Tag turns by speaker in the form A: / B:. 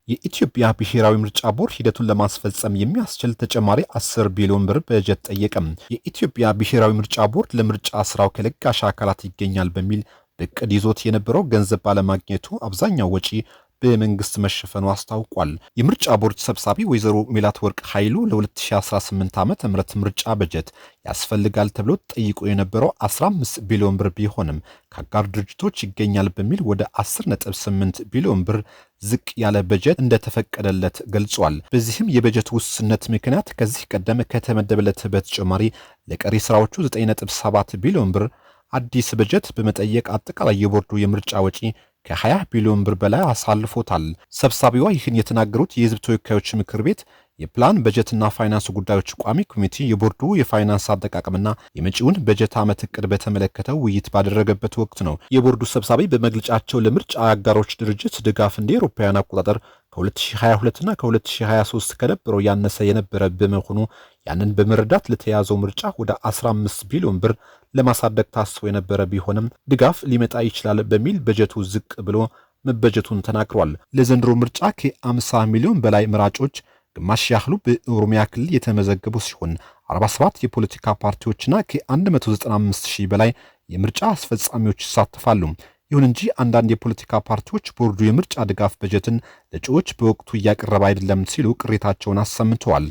A: የኢትዮጵያ ብሔራዊ ምርጫ ቦርድ ሂደቱን ለማስፈጸም የሚያስችል ተጨማሪ 10 ቢሊዮን ብር በጀት ጠየቀም። የኢትዮጵያ ብሔራዊ ምርጫ ቦርድ ለምርጫ ስራው ከለጋሽ አካላት ይገኛል በሚል በቅድ ይዞት የነበረው ገንዘብ ባለማግኘቱ አብዛኛው ወጪ በመንግስት መሸፈኑ አስታውቋል። የምርጫ ቦርድ ሰብሳቢ ወይዘሮ ሜላትወርቅ ኃይሉ ለ2018 ዓ.ም ምርጫ በጀት ያስፈልጋል ተብሎ ጠይቆ የነበረው 15 ቢሊዮን ብር ቢሆንም ከአጋር ድርጅቶች ይገኛል በሚል ወደ 10.8 ቢሊዮን ብር ዝቅ ያለ በጀት እንደተፈቀደለት ገልጿል። በዚህም የበጀት ውስንነት ምክንያት ከዚህ ቀደም ከተመደበለት በተጨማሪ ለቀሪ ስራዎቹ 9.7 ቢሊዮን ብር አዲስ በጀት በመጠየቅ አጠቃላይ የቦርዱ የምርጫ ወጪ ከ20 ቢሊዮን ብር በላይ አሳልፎታል። ሰብሳቢዋ ይህን የተናገሩት የህዝብ ተወካዮች ምክር ቤት የፕላን በጀትና ፋይናንስ ጉዳዮች ቋሚ ኮሚቴ የቦርዱ የፋይናንስ አጠቃቀምና የመጪውን በጀት ዓመት እቅድ በተመለከተ ውይይት ባደረገበት ወቅት ነው። የቦርዱ ሰብሳቢ በመግለጫቸው ለምርጫ አጋሮች ድርጅት ድጋፍ እንደ አውሮፓውያን አቆጣጠር ከ2022 እና ከ2023 ከነበረው ያነሰ የነበረ በመሆኑ ያንን በመረዳት ለተያዘው ምርጫ ወደ 15 ቢሊዮን ብር ለማሳደግ ታስቦ የነበረ ቢሆንም ድጋፍ ሊመጣ ይችላል በሚል በጀቱ ዝቅ ብሎ መበጀቱን ተናግሯል። ለዘንድሮ ምርጫ ከ50 ሚሊዮን በላይ መራጮች ግማሽ ያህሉ በኦሮሚያ ክልል የተመዘገቡ ሲሆን 47 የፖለቲካ ፓርቲዎችና ከ195 ሺህ በላይ የምርጫ አስፈጻሚዎች ይሳተፋሉ። ይሁን እንጂ አንዳንድ የፖለቲካ ፓርቲዎች ቦርዱ የምርጫ ድጋፍ በጀትን ለእጩዎች በወቅቱ እያቀረበ አይደለም ሲሉ ቅሬታቸውን አሰምተዋል።